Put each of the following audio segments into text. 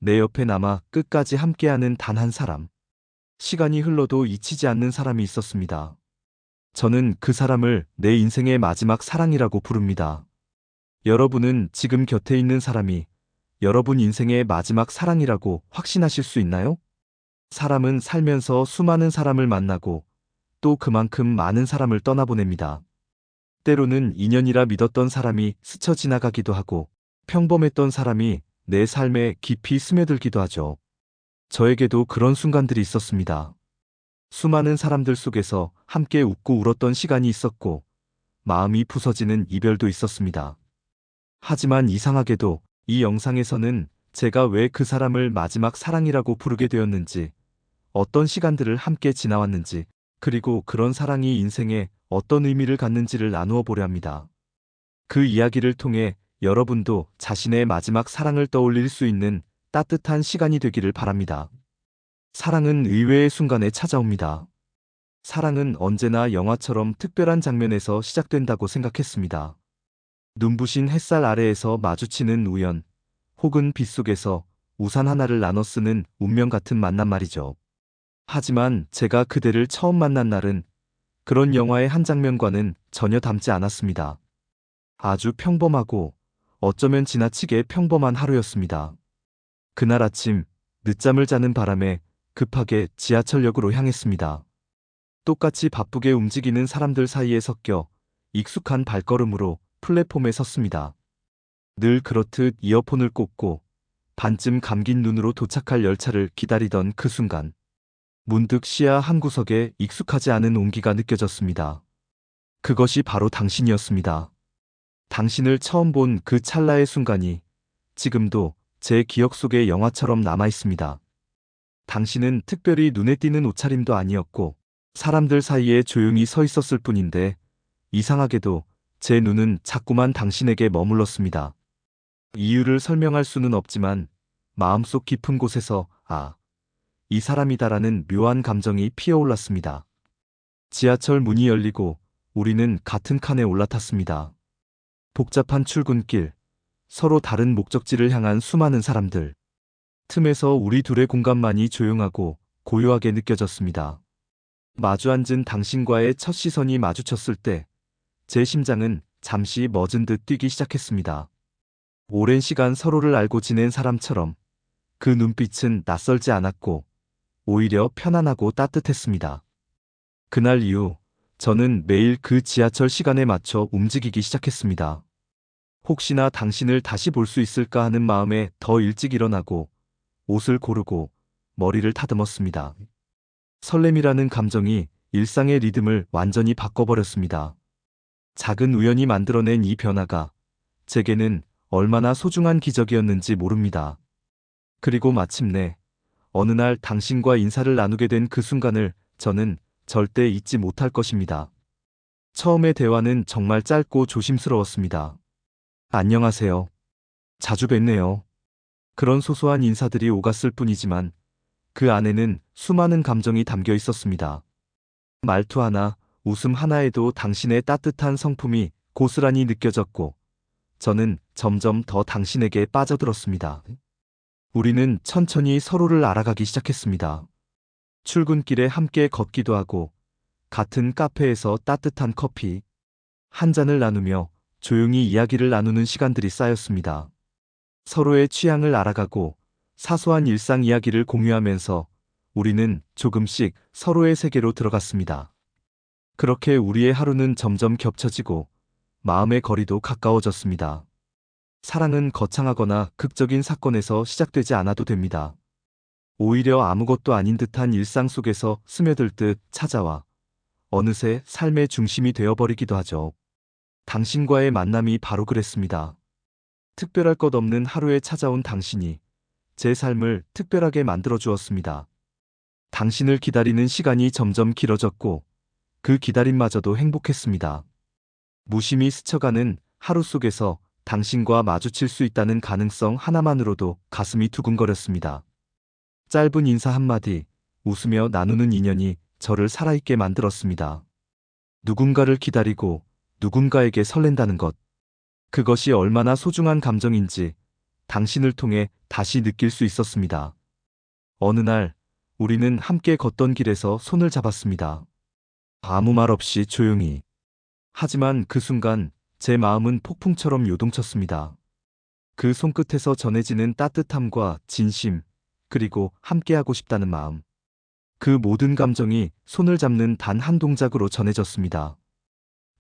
내 옆에 남아 끝까지 함께하는 단 한 사람. 시간이 흘러도 잊히지 않는 사람이 있었습니다. 저는 그 사람을 내 인생의 마지막 사랑이라고 부릅니다. 여러분은 지금 곁에 있는 사람이 여러분 인생의 마지막 사랑이라고 확신하실 수 있나요? 사람은 살면서 수많은 사람을 만나고 또 그만큼 많은 사람을 떠나보냅니다. 때로는 인연이라 믿었던 사람이 스쳐 지나가기도 하고 평범했던 사람이 내 삶에 깊이 스며들기도 하죠. 저에게도 그런 순간들이 있었습니다. 수많은 사람들 속에서 함께 웃고 울었던 시간이 있었고 마음이 부서지는 이별도 있었습니다. 하지만 이상하게도 이 영상에서는 제가 왜 그 사람을 마지막 사랑이라고 부르게 되었는지, 어떤 시간들을 함께 지나왔는지, 그리고 그런 사랑이 인생에 어떤 의미를 갖는지를 나누어 보려 합니다. 그 이야기를 통해 여러분도 자신의 마지막 사랑을 떠올릴 수 있는 따뜻한 시간이 되기를 바랍니다. 사랑은 의외의 순간에 찾아옵니다. 사랑은 언제나 영화처럼 특별한 장면에서 시작된다고 생각했습니다. 눈부신 햇살 아래에서 마주치는 우연, 혹은 빗속에서 우산 하나를 나눠 쓰는 운명 같은 만남 말이죠. 하지만 제가 그대를 처음 만난 날은 그런 영화의 한 장면과는 전혀 닮지 않았습니다. 아주 평범하고 어쩌면 지나치게 평범한 하루였습니다. 그날 아침 늦잠을 자는 바람에 급하게 지하철역으로 향했습니다. 똑같이 바쁘게 움직이는 사람들 사이에 섞여 익숙한 발걸음으로 플랫폼에 섰습니다. 늘 그렇듯 이어폰을 꽂고 반쯤 감긴 눈으로 도착할 열차를 기다리던 그 순간, 문득 시야 한 구석에 익숙하지 않은 온기가 느껴졌습니다. 그것이 바로 당신이었습니다. 당신을 처음 본 그 찰나의 순간이 지금도 제 기억 속의 영화처럼 남아 있습니다. 당신은 특별히 눈에 띄는 옷차림도 아니었고 사람들 사이에 조용히 서 있었을 뿐인데 이상하게도 제 눈은 자꾸만 당신에게 머물렀습니다. 이유를 설명할 수는 없지만 마음속 깊은 곳에서 이 사람이다라는 묘한 감정이 피어올랐습니다. 지하철 문이 열리고 우리는 같은 칸에 올라탔습니다. 복잡한 출근길, 서로 다른 목적지를 향한 수많은 사람들. 틈에서 우리 둘의 공간만이 조용하고 고요하게 느껴졌습니다. 마주 앉은 당신과의 첫 시선이 마주쳤을 때 제 심장은 잠시 멎은 듯 뛰기 시작했습니다. 오랜 시간 서로를 알고 지낸 사람처럼 그 눈빛은 낯설지 않았고 오히려 편안하고 따뜻했습니다. 그날 이후 저는 매일 그 지하철 시간에 맞춰 움직이기 시작했습니다. 혹시나 당신을 다시 볼 수 있을까 하는 마음에 더 일찍 일어나고 옷을 고르고 머리를 다듬었습니다. 설렘이라는 감정이 일상의 리듬을 완전히 바꿔버렸습니다. 작은 우연이 만들어낸 이 변화가 제게는 얼마나 소중한 기적이었는지 모릅니다. 그리고 마침내 어느 날 당신과 인사를 나누게 된 그 순간을 저는 절대 잊지 못할 것입니다. 처음의 대화는 정말 짧고 조심스러웠습니다. 안녕하세요. 자주 뵙네요. 그런 소소한 인사들이 오갔을 뿐이지만 그 안에는 수많은 감정이 담겨 있었습니다. 말투 하나, 웃음 하나에도 당신의 따뜻한 성품이 고스란히 느껴졌고 저는 점점 더 당신에게 빠져들었습니다. 우리는 천천히 서로를 알아가기 시작했습니다. 출근길에 함께 걷기도 하고 같은 카페에서 따뜻한 커피 한 잔을 나누며 조용히 이야기를 나누는 시간들이 쌓였습니다. 서로의 취향을 알아가고 사소한 일상 이야기를 공유하면서 우리는 조금씩 서로의 세계로 들어갔습니다. 그렇게 우리의 하루는 점점 겹쳐지고 마음의 거리도 가까워졌습니다. 사랑은 거창하거나 극적인 사건에서 시작되지 않아도 됩니다. 오히려 아무것도 아닌 듯한 일상 속에서 스며들 듯 찾아와 어느새 삶의 중심이 되어버리기도 하죠. 당신과의 만남이 바로 그랬습니다. 특별할 것 없는 하루에 찾아온 당신이 제 삶을 특별하게 만들어 주었습니다. 당신을 기다리는 시간이 점점 길어졌고 그 기다림마저도 행복했습니다. 무심히 스쳐가는 하루 속에서 당신과 마주칠 수 있다는 가능성 하나만으로도 가슴이 두근거렸습니다. 짧은 인사 한마디, 웃으며 나누는 인연이 저를 살아있게 만들었습니다. 누군가를 기다리고 누군가에게 설렌다는 것. 그것이 얼마나 소중한 감정인지 당신을 통해 다시 느낄 수 있었습니다. 어느 날, 우리는 함께 걷던 길에서 손을 잡았습니다. 아무 말 없이 조용히. 하지만 그 순간 제 마음은 폭풍처럼 요동쳤습니다. 그 손끝에서 전해지는 따뜻함과 진심, 그리고 함께하고 싶다는 마음. 그 모든 감정이 손을 잡는 단 한 동작으로 전해졌습니다.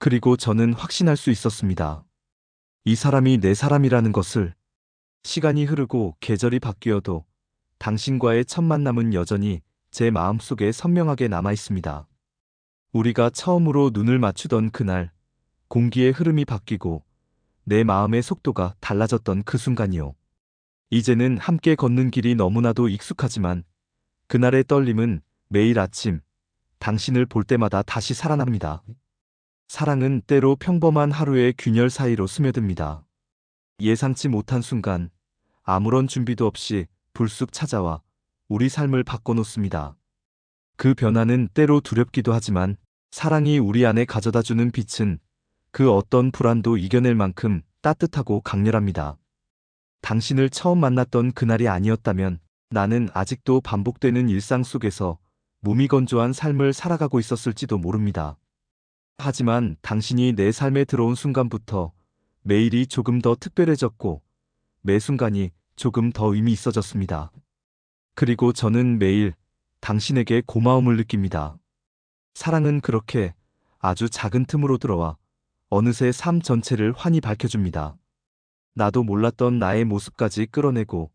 그리고 저는 확신할 수 있었습니다. 이 사람이 내 사람이라는 것을. 시간이 흐르고 계절이 바뀌어도 당신과의 첫 만남은 여전히 제 마음속에 선명하게 남아 있습니다. 우리가 처음으로 눈을 맞추던 그날, 공기의 흐름이 바뀌고 내 마음의 속도가 달라졌던 그 순간이요. 이제는 함께 걷는 길이 너무나도 익숙하지만 그날의 떨림은 매일 아침 당신을 볼 때마다 다시 살아납니다. 사랑은 때로 평범한 하루의 균열 사이로 스며듭니다. 예상치 못한 순간, 아무런 준비도 없이 불쑥 찾아와 우리 삶을 바꿔놓습니다. 그 변화는 때로 두렵기도 하지만 사랑이 우리 안에 가져다주는 빛은 그 어떤 불안도 이겨낼 만큼 따뜻하고 강렬합니다. 당신을 처음 만났던 그날이 아니었다면 나는 아직도 반복되는 일상 속에서 무미건조한 삶을 살아가고 있었을지도 모릅니다. 하지만 당신이 내 삶에 들어온 순간부터 매일이 조금 더 특별해졌고 매 순간이 조금 더 의미 있어졌습니다. 그리고 저는 매일 당신에게 고마움을 느낍니다. 사랑은 그렇게 아주 작은 틈으로 들어와 어느새 삶 전체를 환히 밝혀줍니다. 나도 몰랐던 나의 모습까지 끌어내고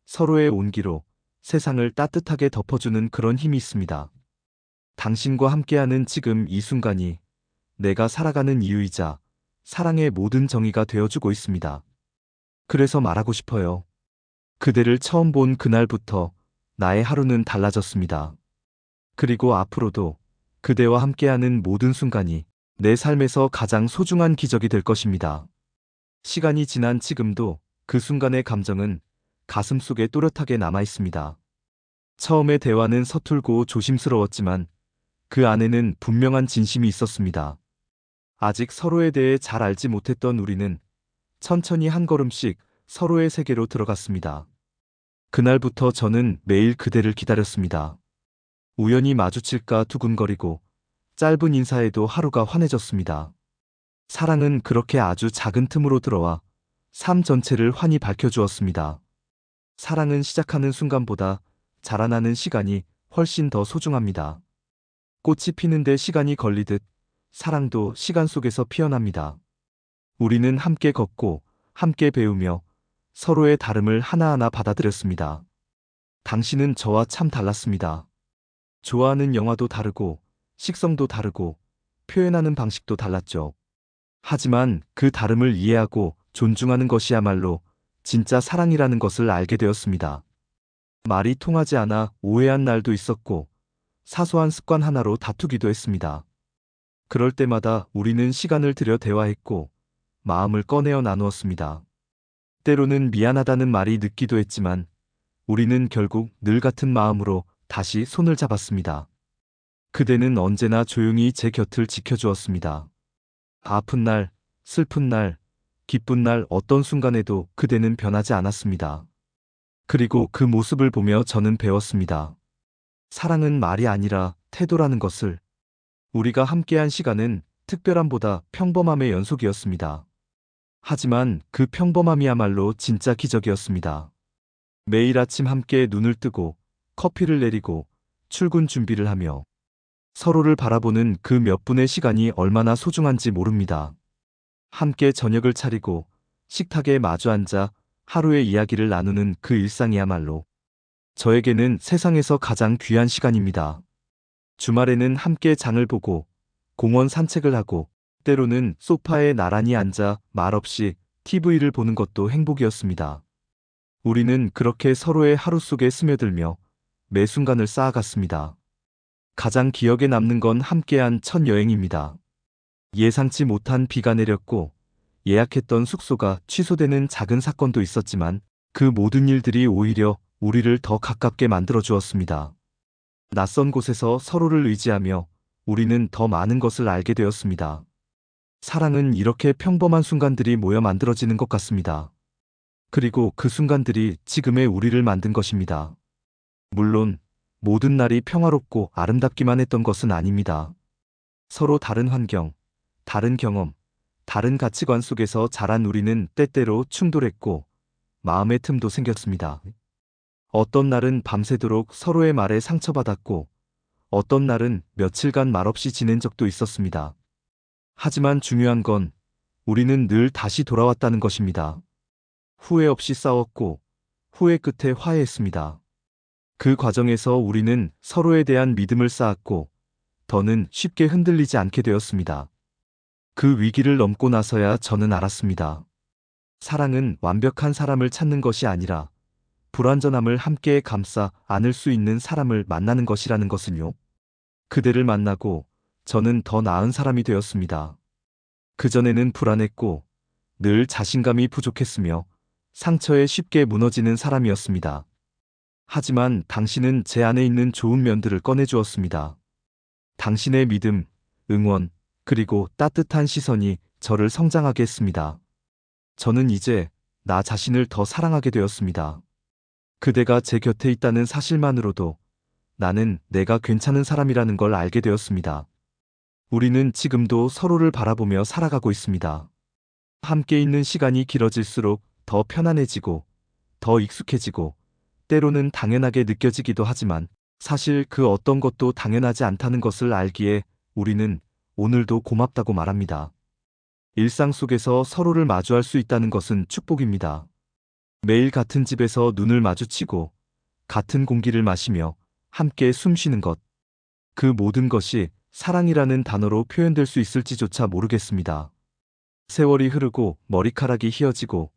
서로의 온기로 세상을 따뜻하게 덮어주는 그런 힘이 있습니다. 당신과 함께하는 지금 이 순간이 내가 살아가는 이유이자 사랑의 모든 정의가 되어주고 있습니다. 그래서 말하고 싶어요. 그대를 처음 본 그날부터 나의 하루는 달라졌습니다. 그리고 앞으로도 그대와 함께하는 모든 순간이 내 삶에서 가장 소중한 기적이 될 것입니다. 시간이 지난 지금도 그 순간의 감정은 가슴속에 또렷하게 남아 있습니다. 처음의 대화는 서툴고 조심스러웠지만 그 안에는 분명한 진심이 있었습니다. 아직 서로에 대해 잘 알지 못했던 우리는 천천히 한 걸음씩 서로의 세계로 들어갔습니다. 그날부터 저는 매일 그대를 기다렸습니다. 우연히 마주칠까 두근거리고 짧은 인사에도 하루가 환해졌습니다. 사랑은 그렇게 아주 작은 틈으로 들어와 삶 전체를 환히 밝혀주었습니다. 사랑은 시작하는 순간보다 자라나는 시간이 훨씬 더 소중합니다. 꽃이 피는데 시간이 걸리듯 사랑도 시간 속에서 피어납니다. 우리는 함께 걷고 함께 배우며 서로의 다름을 하나하나 받아들였습니다. 당신은 저와 참 달랐습니다. 좋아하는 영화도 다르고 식성도 다르고 표현하는 방식도 달랐죠. 하지만 그 다름을 이해하고 존중하는 것이야말로 진짜 사랑이라는 것을 알게 되었습니다. 말이 통하지 않아 오해한 날도 있었고 사소한 습관 하나로 다투기도 했습니다. 그럴 때마다 우리는 시간을 들여 대화했고 마음을 꺼내어 나누었습니다. 때로는 미안하다는 말이 늦기도 했지만 우리는 결국 늘 같은 마음으로 다시 손을 잡았습니다. 그대는 언제나 조용히 제 곁을 지켜주었습니다. 아픈 날, 슬픈 날, 기쁜 날 어떤 순간에도 그대는 변하지 않았습니다. 그리고 그 모습을 보며 저는 배웠습니다. 사랑은 말이 아니라 태도라는 것을. 우리가 함께한 시간은 특별함보다 평범함의 연속이었습니다. 하지만 그 평범함이야말로 진짜 기적이었습니다. 매일 아침 함께 눈을 뜨고 커피를 내리고 출근 준비를 하며 서로를 바라보는 그 몇 분의 시간이 얼마나 소중한지 모릅니다. 함께 저녁을 차리고 식탁에 마주 앉아 하루의 이야기를 나누는 그 일상이야말로 저에게는 세상에서 가장 귀한 시간입니다. 주말에는 함께 장을 보고 공원 산책을 하고 때로는 소파에 나란히 앉아 말없이 TV를 보는 것도 행복이었습니다. 우리는 그렇게 서로의 하루 속에 스며들며 매 순간을 쌓아갔습니다. 가장 기억에 남는 건 함께한 첫 여행입니다. 예상치 못한 비가 내렸고 예약했던 숙소가 취소되는 작은 사건도 있었지만 그 모든 일들이 오히려 우리를 더 가깝게 만들어 주었습니다. 낯선 곳에서 서로를 의지하며 우리는 더 많은 것을 알게 되었습니다. 사랑은 이렇게 평범한 순간들이 모여 만들어지는 것 같습니다. 그리고 그 순간들이 지금의 우리를 만든 것입니다. 물론 모든 날이 평화롭고 아름답기만 했던 것은 아닙니다. 서로 다른 환경, 다른 경험, 다른 가치관 속에서 자란 우리는 때때로 충돌했고 마음의 틈도 생겼습니다. 어떤 날은 밤새도록 서로의 말에 상처받았고 어떤 날은 며칠간 말없이 지낸 적도 있었습니다. 하지만 중요한 건 우리는 늘 다시 돌아왔다는 것입니다. 후회 없이 싸웠고 후회 끝에 화해했습니다. 그 과정에서 우리는 서로에 대한 믿음을 쌓았고 더는 쉽게 흔들리지 않게 되었습니다. 그 위기를 넘고 나서야 저는 알았습니다. 사랑은 완벽한 사람을 찾는 것이 아니라 불완전함을 함께 감싸 안을 수 있는 사람을 만나는 것이라는 것은요. 그대를 만나고 저는 더 나은 사람이 되었습니다. 그전에는 불안했고 늘 자신감이 부족했으며 상처에 쉽게 무너지는 사람이었습니다. 하지만 당신은 제 안에 있는 좋은 면들을 꺼내주었습니다. 당신의 믿음, 응원, 그리고 따뜻한 시선이 저를 성장하게 했습니다. 저는 이제 나 자신을 더 사랑하게 되었습니다. 그대가 제 곁에 있다는 사실만으로도 나는 내가 괜찮은 사람이라는 걸 알게 되었습니다. 우리는 지금도 서로를 바라보며 살아가고 있습니다. 함께 있는 시간이 길어질수록 더 편안해지고 더 익숙해지고 때로는 당연하게 느껴지기도 하지만 사실 그 어떤 것도 당연하지 않다는 것을 알기에 우리는 오늘도 고맙다고 말합니다. 일상 속에서 서로를 마주할 수 있다는 것은 축복입니다. 매일 같은 집에서 눈을 마주치고 같은 공기를 마시며 함께 숨 쉬는 것. 그 모든 것이 사랑이라는 단어로 표현될 수 있을지조차 모르겠습니다. 세월이 흐르고 머리카락이 휘어지고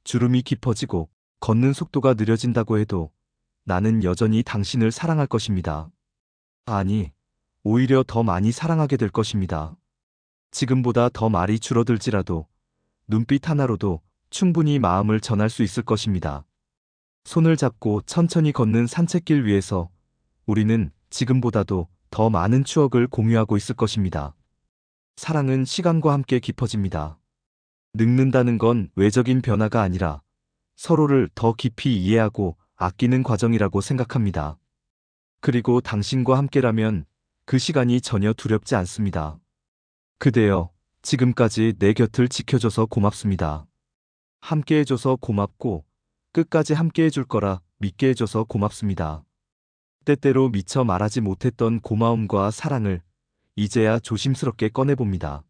주름이 깊어지고 걷는 속도가 느려진다고 해도 나는 여전히 당신을 사랑할 것입니다. 아니, 오히려 더 많이 사랑하게 될 것입니다. 지금보다 더 말이 줄어들지라도 눈빛 하나로도 충분히 마음을 전할 수 있을 것입니다. 손을 잡고 천천히 걷는 산책길 위에서 우리는 지금보다도 더 많은 추억을 공유하고 있을 것입니다. 사랑은 시간과 함께 깊어집니다. 늙는다는 건 외적인 변화가 아니라 서로를 더 깊이 이해하고 아끼는 과정이라고 생각합니다. 그리고 당신과 함께라면 그 시간이 전혀 두렵지 않습니다. 그대여, 지금까지 내 곁을 지켜줘서 고맙습니다. 함께해줘서 고맙고 끝까지 함께해줄 거라 믿게 해줘서 고맙습니다. 때때로 미처 말하지 못했던 고마움과 사랑을 이제야 조심스럽게 꺼내봅니다.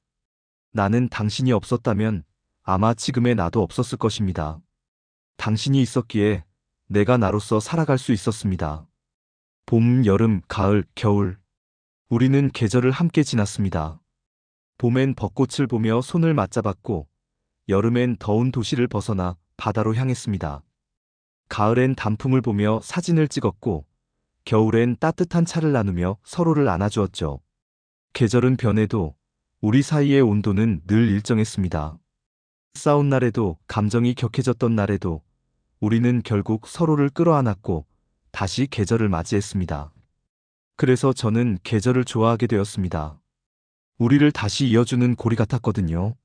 나는 당신이 없었다면 아마 지금의 나도 없었을 것입니다. 당신이 있었기에 내가 나로서 살아갈 수 있었습니다. 봄, 여름, 가을, 겨울. 우리는 계절을 함께 지났습니다. 봄엔 벚꽃을 보며 손을 맞잡았고 여름엔 더운 도시를 벗어나 바다로 향했습니다. 가을엔 단풍을 보며 사진을 찍었고 겨울엔 따뜻한 차를 나누며 서로를 안아주었죠. 계절은 변해도 우리 사이의 온도는 늘 일정했습니다. 싸운 날에도 감정이 격해졌던 날에도 우리는 결국 서로를 끌어안았고 다시 계절을 맞이했습니다. 그래서 저는 계절을 좋아하게 되었습니다. 우리를 다시 이어주는 고리 같았거든요.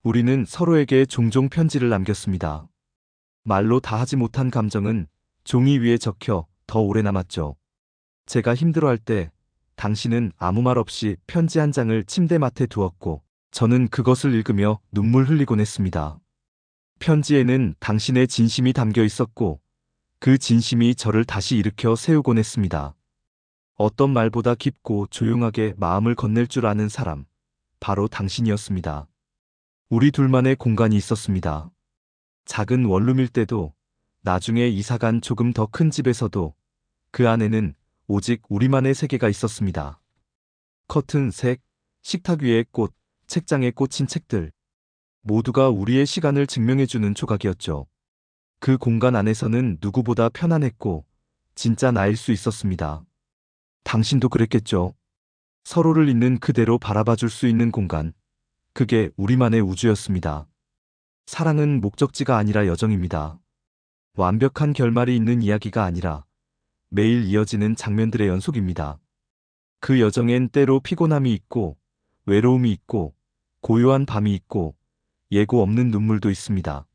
우리는 서로에게 종종 편지를 남겼습니다. 말로 다 하지 못한 감정은 종이 위에 적혀 더 오래 남았죠. 제가 힘들어할 때 당신은 아무 말 없이 편지 한 장을 침대맡에 두었고 저는 그것을 읽으며 눈물 흘리곤 했습니다. 편지에는 당신의 진심이 담겨 있었고 그 진심이 저를 다시 일으켜 세우곤 했습니다. 어떤 말보다 깊고 조용하게 마음을 건넬 줄 아는 사람, 바로 당신이었습니다. 우리 둘만의 공간이 있었습니다. 작은 원룸일 때도 나중에 이사간 조금 더 큰 집에서도 그 안에는 오직 우리만의 세계가 있었습니다. 커튼 색, 식탁 위의 꽃, 책장에 꽂힌 책들. 모두가 우리의 시간을 증명해주는 조각이었죠. 그 공간 안에서는 누구보다 편안했고 진짜 나일 수 있었습니다. 당신도 그랬겠죠. 서로를 있는 그대로 바라봐줄 수 있는 공간. 그게 우리만의 우주였습니다. 사랑은 목적지가 아니라 여정입니다. 완벽한 결말이 있는 이야기가 아니라 매일 이어지는 장면들의 연속입니다. 그 여정엔 때로 피곤함이 있고 외로움이 있고 고요한 밤이 있고 예고 없는 눈물도 있습니다.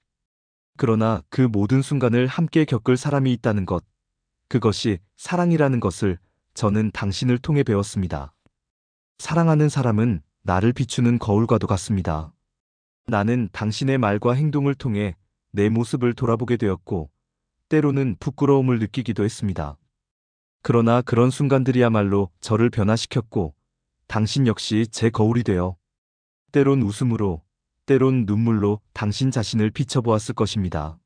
그러나 그 모든 순간을 함께 겪을 사람이 있다는 것, 그것이 사랑이라는 것을 저는 당신을 통해 배웠습니다. 사랑하는 사람은 나를 비추는 거울과도 같습니다. 나는 당신의 말과 행동을 통해 내 모습을 돌아보게 되었고, 때로는 부끄러움을 느끼기도 했습니다. 그러나 그런 순간들이야말로 저를 변화시켰고, 당신 역시 제 거울이 되어 때론 웃음으로, 때론 눈물로 당신 자신을 비춰보았을 것입니다.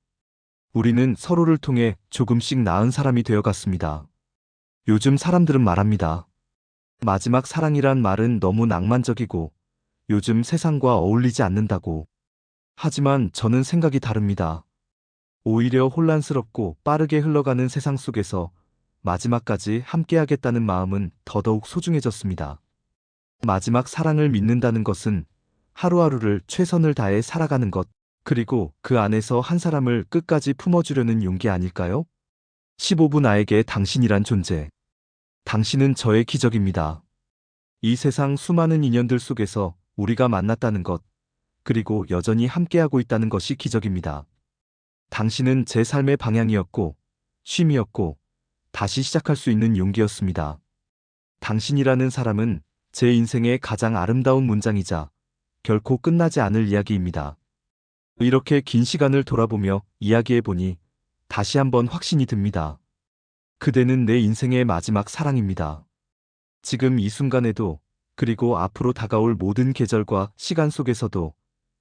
우리는 서로를 통해 조금씩 나은 사람이 되어갔습니다. 요즘 사람들은 말합니다. 마지막 사랑이란 말은 너무 낭만적이고 요즘 세상과 어울리지 않는다고. 하지만 저는 생각이 다릅니다. 오히려 혼란스럽고 빠르게 흘러가는 세상 속에서 마지막까지 함께하겠다는 마음은 더더욱 소중해졌습니다. 마지막 사랑을 믿는다는 것은 하루하루를 최선을 다해 살아가는 것, 그리고 그 안에서 한 사람을 끝까지 품어주려는 용기 아닐까요? 15부 나에게 당신이란 존재. 당신은 저의 기적입니다. 이 세상 수많은 인연들 속에서 우리가 만났다는 것, 그리고 여전히 함께하고 있다는 것이 기적입니다. 당신은 제 삶의 방향이었고, 쉼이었고, 다시 시작할 수 있는 용기였습니다. 당신이라는 사람은 제 인생의 가장 아름다운 문장이자 결코 끝나지 않을 이야기입니다. 이렇게 긴 시간을 돌아보며 이야기해보니 다시 한번 확신이 듭니다. 그대는 내 인생의 마지막 사랑입니다. 지금 이 순간에도, 그리고 앞으로 다가올 모든 계절과 시간 속에서도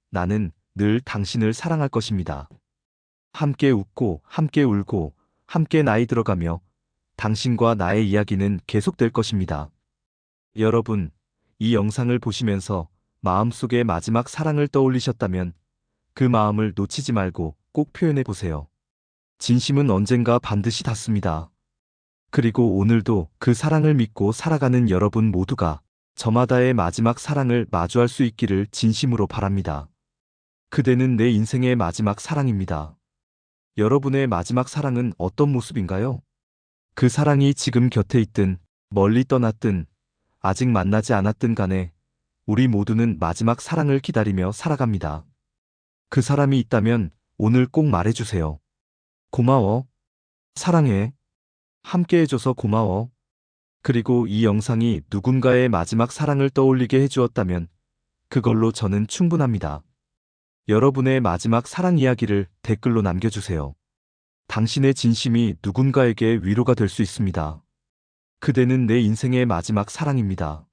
나는 늘 당신을 사랑할 것입니다. 함께 웃고, 함께 울고, 함께 나이 들어가며 당신과 나의 이야기는 계속될 것입니다. 여러분, 이 영상을 보시면서 마음속의 마지막 사랑을 떠올리셨다면 그 마음을 놓치지 말고 꼭 표현해 보세요. 진심은 언젠가 반드시 닿습니다. 그리고 오늘도 그 사랑을 믿고 살아가는 여러분 모두가 저마다의 마지막 사랑을 마주할 수 있기를 진심으로 바랍니다. 그대는 내 인생의 마지막 사랑입니다. 여러분의 마지막 사랑은 어떤 모습인가요? 그 사랑이 지금 곁에 있든 멀리 떠났든 아직 만나지 않았든 간에 우리 모두는 마지막 사랑을 기다리며 살아갑니다. 그 사람이 있다면 오늘 꼭 말해주세요. 고마워. 사랑해. 함께 해줘서 고마워. 그리고 이 영상이 누군가의 마지막 사랑을 떠올리게 해주었다면 그걸로 저는 충분합니다. 여러분의 마지막 사랑 이야기를 댓글로 남겨주세요. 당신의 진심이 누군가에게 위로가 될 수 있습니다. 그대는 내 인생의 마지막 사랑입니다.